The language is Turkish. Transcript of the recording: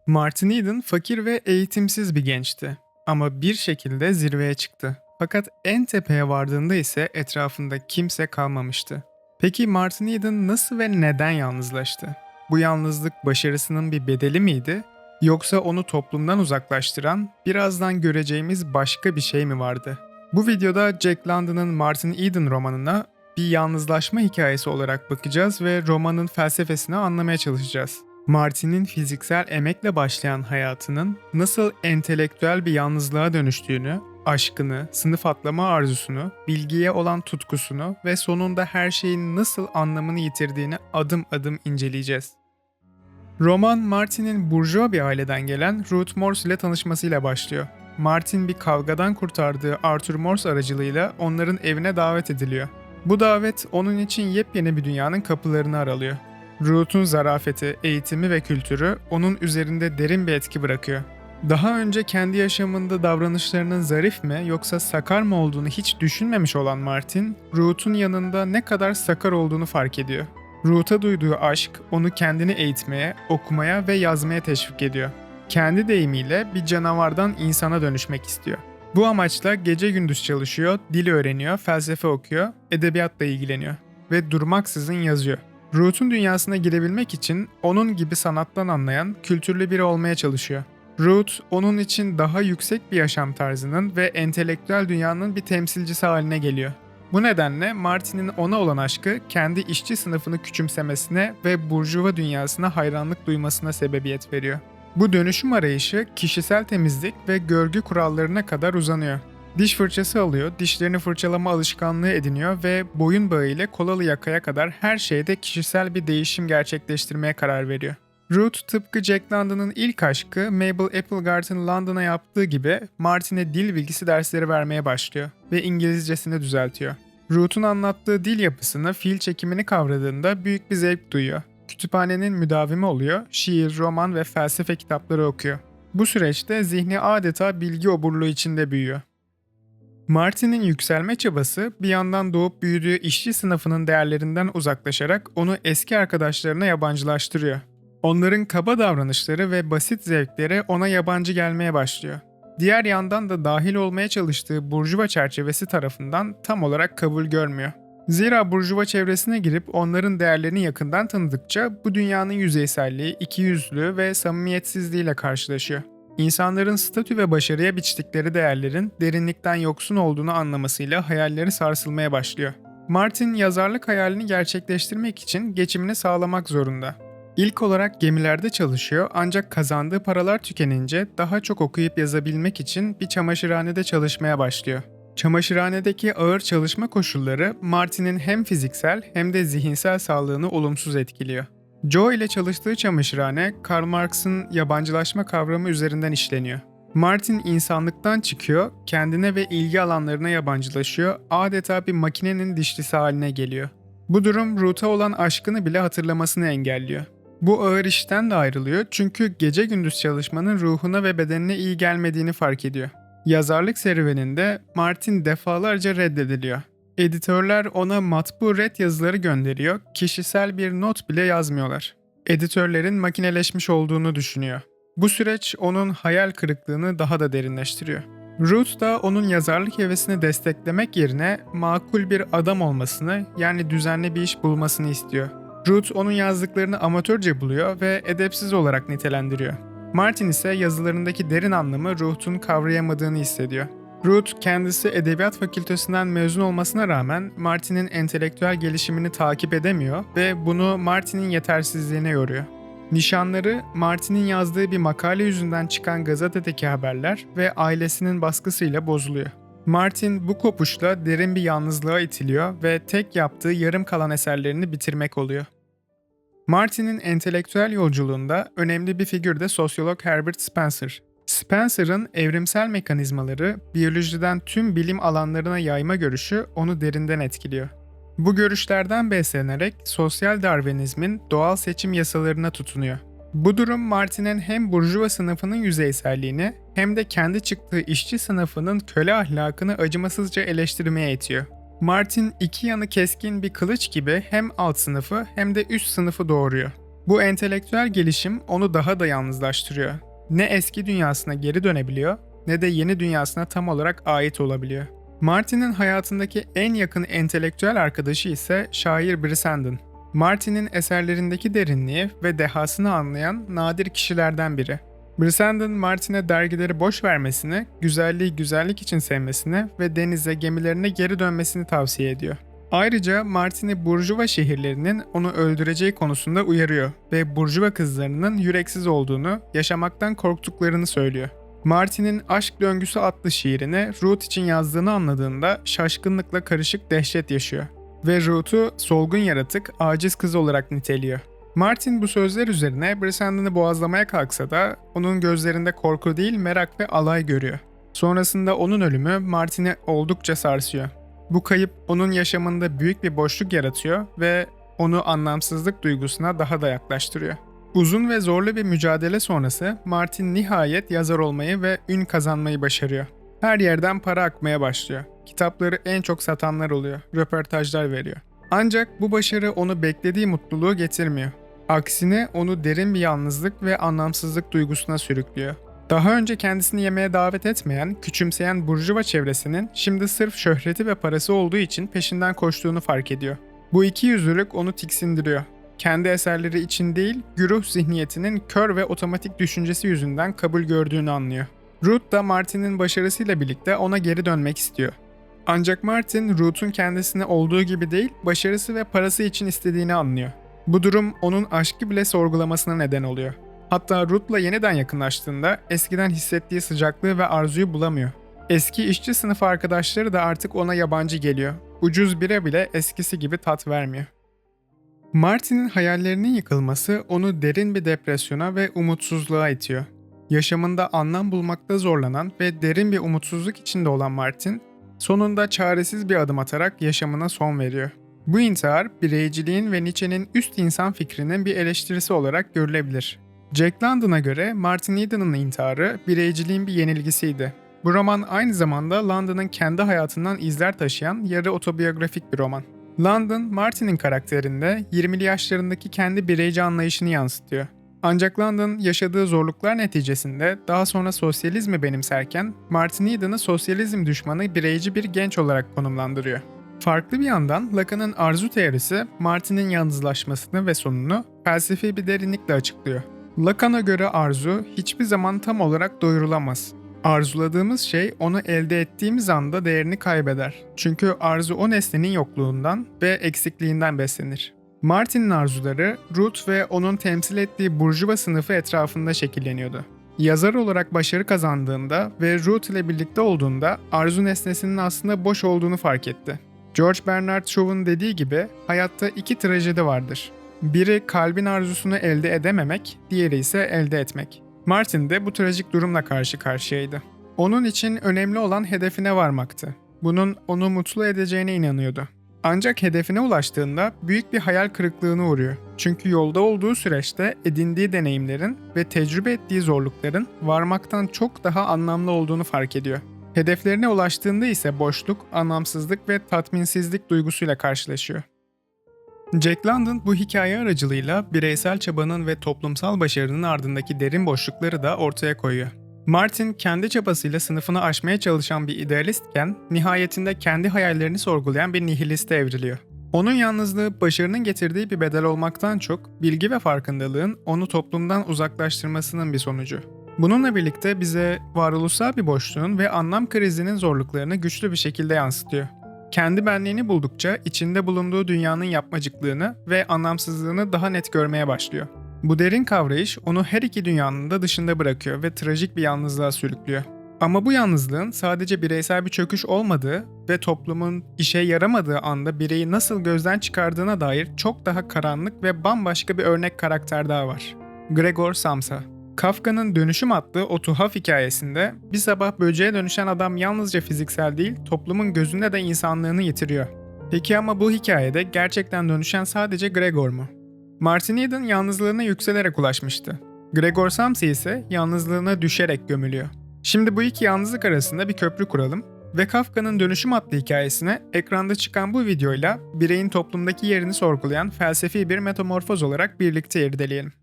Martin Eden fakir ve eğitimsiz bir gençti. Ama bir şekilde zirveye çıktı. Fakat en tepeye vardığında ise etrafında kimse kalmamıştı. Peki Martin Eden nasıl ve neden yalnızlaştı? Bu yalnızlık başarısının bir bedeli miydi? Yoksa onu toplumdan uzaklaştıran, birazdan göreceğimiz başka bir şey mi vardı? Bu videoda Jack London'ın Martin Eden romanına bir yalnızlaşma hikayesi olarak bakacağız ve romanın felsefesini anlamaya çalışacağız. Martin'in fiziksel emekle başlayan hayatının nasıl entelektüel bir yalnızlığa dönüştüğünü, aşkını, sınıf atlama arzusunu, bilgiye olan tutkusunu ve sonunda her şeyin nasıl anlamını yitirdiğini adım adım inceleyeceğiz. Roman, Martin'in burjuva bir aileden gelen Ruth Morse ile tanışmasıyla başlıyor. Martin bir kavgadan kurtardığı Arthur Morse aracılığıyla onların evine davet ediliyor. Bu davet onun için yepyeni bir dünyanın kapılarını aralıyor. Ruth'un zarafeti, eğitimi ve kültürü onun üzerinde derin bir etki bırakıyor. Daha önce kendi yaşamında davranışlarının zarif mi yoksa sakar mı olduğunu hiç düşünmemiş olan Martin, Ruth'un yanında ne kadar sakar olduğunu fark ediyor. Ruth'a duyduğu aşk onu kendini eğitmeye, okumaya ve yazmaya teşvik ediyor. Kendi deyimiyle bir canavardan insana dönüşmek istiyor. Bu amaçla gece gündüz çalışıyor, dil öğreniyor, felsefe okuyor, edebiyatla ilgileniyor ve durmaksızın yazıyor. Ruth'un dünyasına girebilmek için onun gibi sanattan anlayan, kültürlü biri olmaya çalışıyor. Ruth, onun için daha yüksek bir yaşam tarzının ve entelektüel dünyanın bir temsilcisi haline geliyor. Bu nedenle Martin'in ona olan aşkı kendi işçi sınıfını küçümsemesine ve burjuva dünyasına hayranlık duymasına sebebiyet veriyor. Bu dönüşüm arayışı kişisel temizlik ve görgü kurallarına kadar uzanıyor. Diş fırçası alıyor, dişlerini fırçalama alışkanlığı ediniyor ve boyun bağı ile kolalı yakaya kadar her şeyde kişisel bir değişim gerçekleştirmeye karar veriyor. Ruth tıpkı Jack London'ın ilk aşkı Mabel Applegarth'ın London'a yaptığı gibi Martin'e dil bilgisi dersleri vermeye başlıyor ve İngilizcesini düzeltiyor. Ruth'un anlattığı dil yapısını, fiil çekimini kavradığında büyük bir zevk duyuyor. Kütüphanenin müdavimi oluyor, şiir, roman ve felsefe kitapları okuyor. Bu süreçte zihni adeta bilgi oburluğu içinde büyüyor. Martin'in yükselme çabası bir yandan doğup büyüdüğü işçi sınıfının değerlerinden uzaklaşarak onu eski arkadaşlarına yabancılaştırıyor. Onların kaba davranışları ve basit zevkleri ona yabancı gelmeye başlıyor. Diğer yandan da dahil olmaya çalıştığı burjuva çerçevesi tarafından tam olarak kabul görmüyor. Zira burjuva çevresine girip onların değerlerini yakından tanıdıkça bu dünyanın yüzeyselliği, ikiyüzlülüğü ve samimiyetsizliğiyle karşılaşıyor. İnsanların statü ve başarıya biçtikleri değerlerin derinlikten yoksun olduğunu anlamasıyla hayalleri sarsılmaya başlıyor. Martin yazarlık hayalini gerçekleştirmek için geçimini sağlamak zorunda. İlk olarak gemilerde çalışıyor ancak kazandığı paralar tükenince daha çok okuyup yazabilmek için bir çamaşırhanede çalışmaya başlıyor. Çamaşırhanedeki ağır çalışma koşulları Martin'in hem fiziksel hem de zihinsel sağlığını olumsuz etkiliyor. Joe ile çalıştığı çamaşırhane, Karl Marx'ın yabancılaşma kavramı üzerinden işleniyor. Martin insanlıktan çıkıyor, kendine ve ilgi alanlarına yabancılaşıyor, adeta bir makinenin dişlisi haline geliyor. Bu durum Ruth'a olan aşkını bile hatırlamasını engelliyor. Bu ağır işten de ayrılıyor çünkü gece gündüz çalışmanın ruhuna ve bedenine iyi gelmediğini fark ediyor. Yazarlık serüveninde Martin defalarca reddediliyor. Editörler ona matbu red yazıları gönderiyor, kişisel bir not bile yazmıyorlar. Editörlerin makineleşmiş olduğunu düşünüyor. Bu süreç onun hayal kırıklığını daha da derinleştiriyor. Ruth da onun yazarlık hevesini desteklemek yerine makul bir adam olmasını, yani düzenli bir iş bulmasını istiyor. Ruth onun yazdıklarını amatörce buluyor ve edepsiz olarak nitelendiriyor. Martin ise yazılarındaki derin anlamı Ruth'un kavrayamadığını hissediyor. Ruth kendisi edebiyat fakültesinden mezun olmasına rağmen Martin'in entelektüel gelişimini takip edemiyor ve bunu Martin'in yetersizliğine yoruyor. Nişanları Martin'in yazdığı bir makale yüzünden çıkan gazetedeki haberler ve ailesinin baskısıyla bozuluyor. Martin bu kopuşla derin bir yalnızlığa itiliyor ve tek yaptığı yarım kalan eserlerini bitirmek oluyor. Martin'in entelektüel yolculuğunda önemli bir figür de sosyolog Herbert Spencer. Spencer'ın evrimsel mekanizmaları biyolojiden tüm bilim alanlarına yayma görüşü onu derinden etkiliyor. Bu görüşlerden beslenerek sosyal Darwinizmin doğal seçim yasalarına tutunuyor. Bu durum Martin'in hem burjuva sınıfının yüzeyselliğini hem de kendi çıktığı işçi sınıfının köle ahlakını acımasızca eleştirmeye itiyor. Martin iki yanı keskin bir kılıç gibi hem alt sınıfı hem de üst sınıfı doğuruyor. Bu entelektüel gelişim onu daha da yalnızlaştırıyor. Ne eski dünyasına geri dönebiliyor ne de yeni dünyasına tam olarak ait olabiliyor. Martin'in hayatındaki en yakın entelektüel arkadaşı ise şair Brissenden. Martin'in eserlerindeki derinliği ve dehasını anlayan nadir kişilerden biri. Brissenden, Martin'e dergileri boş vermesini, güzelliği güzellik için sevmesini ve denize, gemilerine geri dönmesini tavsiye ediyor. Ayrıca Martin'i Burjuva şehirlerinin onu öldüreceği konusunda uyarıyor ve Burjuva kızlarının yüreksiz olduğunu, yaşamaktan korktuklarını söylüyor. Martin'in Aşk Döngüsü adlı şiirini Ruth için yazdığını anladığında şaşkınlıkla karışık dehşet yaşıyor ve Ruth'u solgun yaratık, aciz kız olarak niteliyor. Martin bu sözler üzerine Brissenden'ı boğazlamaya kalksa da onun gözlerinde korku değil merak ve alay görüyor. Sonrasında onun ölümü Martin'i oldukça sarsıyor. Bu kayıp onun yaşamında büyük bir boşluk yaratıyor ve onu anlamsızlık duygusuna daha da yaklaştırıyor. Uzun ve zorlu bir mücadele sonrası Martin nihayet yazar olmayı ve ün kazanmayı başarıyor. Her yerden para akmaya başlıyor. Kitapları en çok satanlar oluyor, röportajlar veriyor. Ancak bu başarı onu beklediği mutluluğu getirmiyor. Aksine onu derin bir yalnızlık ve anlamsızlık duygusuna sürüklüyor. Daha önce kendisini yemeğe davet etmeyen, küçümseyen burjuva çevresinin şimdi sırf şöhreti ve parası olduğu için peşinden koştuğunu fark ediyor. Bu ikiyüzlülük onu tiksindiriyor. Kendi eserleri için değil, güruh zihniyetinin kör ve otomatik düşüncesi yüzünden kabul gördüğünü anlıyor. Ruth da Martin'in başarısıyla birlikte ona geri dönmek istiyor. Ancak Martin, Ruth'un kendisini olduğu gibi değil, başarısı ve parası için istediğini anlıyor. Bu durum onun aşkı bile sorgulamasına neden oluyor. Hatta Ruth'la yeniden yakınlaştığında eskiden hissettiği sıcaklığı ve arzuyu bulamıyor. Eski işçi sınıfı arkadaşları da artık ona yabancı geliyor. Ucuz bire bile eskisi gibi tat vermiyor. Martin'in hayallerinin yıkılması onu derin bir depresyona ve umutsuzluğa itiyor. Yaşamında anlam bulmakta zorlanan ve derin bir umutsuzluk içinde olan Martin, sonunda çaresiz bir adım atarak yaşamına son veriyor. Bu intihar, bireyciliğin ve Nietzsche'nin üst insan fikrinin bir eleştirisi olarak görülebilir. Jack London'a göre Martin Eden'ın intiharı bireyciliğin bir yenilgisiydi. Bu roman aynı zamanda London'ın kendi hayatından izler taşıyan yarı otobiyografik bir roman. London, Martin'in karakterinde 20'li yaşlarındaki kendi bireyci anlayışını yansıtıyor. Ancak London yaşadığı zorluklar neticesinde daha sonra sosyalizmi benimserken Martin Eden'ı sosyalizm düşmanı bireyci bir genç olarak konumlandırıyor. Farklı bir yandan Lacan'ın arzu teorisi Martin'in yalnızlaşmasını ve sonunu felsefi bir derinlikle açıklıyor. Lacan'a göre arzu hiçbir zaman tam olarak doyurulamaz. Arzuladığımız şey onu elde ettiğimiz anda değerini kaybeder. Çünkü arzu o nesnenin yokluğundan ve eksikliğinden beslenir. Martin'in arzuları Ruth ve onun temsil ettiği burjuva sınıfı etrafında şekilleniyordu. Yazar olarak başarı kazandığında ve Ruth ile birlikte olduğunda arzu nesnesinin aslında boş olduğunu fark etti. George Bernard Shaw'un dediği gibi hayatta iki trajedi vardır. Biri kalbin arzusunu elde edememek, diğeri ise elde etmek. Martin de bu trajik durumla karşı karşıyaydı. Onun için önemli olan hedefine varmaktı. Bunun onu mutlu edeceğine inanıyordu. Ancak hedefine ulaştığında büyük bir hayal kırıklığına uğruyor. Çünkü yolda olduğu süreçte edindiği deneyimlerin ve tecrübe ettiği zorlukların varmaktan çok daha anlamlı olduğunu fark ediyor. Hedeflerine ulaştığında ise boşluk, anlamsızlık ve tatminsizlik duygusuyla karşılaşıyor. Jack London bu hikaye aracılığıyla bireysel çabanın ve toplumsal başarının ardındaki derin boşlukları da ortaya koyuyor. Martin kendi çabasıyla sınıfını aşmaya çalışan bir idealistken nihayetinde kendi hayallerini sorgulayan bir nihiliste evriliyor. Onun yalnızlığı başarının getirdiği bir bedel olmaktan çok bilgi ve farkındalığın onu toplumdan uzaklaştırmasının bir sonucu. Bununla birlikte bize varoluşsal bir boşluğun ve anlam krizinin zorluklarını güçlü bir şekilde yansıtıyor. Kendi benliğini buldukça içinde bulunduğu dünyanın yapmacıklığını ve anlamsızlığını daha net görmeye başlıyor. Bu derin kavrayış onu her iki dünyanın da dışında bırakıyor ve trajik bir yalnızlığa sürüklüyor. Ama bu yalnızlığın sadece bireysel bir çöküş olmadığı ve toplumun işe yaramadığı anda bireyi nasıl gözden çıkardığına dair çok daha karanlık ve bambaşka bir örnek karakter daha var. Gregor Samsa. Kafka'nın Dönüşüm adlı o tuhaf hikayesinde bir sabah böceğe dönüşen adam yalnızca fiziksel değil, toplumun gözünde de insanlığını yitiriyor. Peki ama bu hikayede gerçekten dönüşen sadece Gregor mu? Martin Eden yalnızlığına yükselerek ulaşmıştı. Gregor Samsa ise yalnızlığına düşerek gömülüyor. Şimdi bu iki yalnızlık arasında bir köprü kuralım Ve Kafka'nın Dönüşüm adlı hikayesine ekranda çıkan bu videoyla bireyin toplumdaki yerini sorgulayan felsefi bir metamorfoz olarak birlikte irdeleyelim.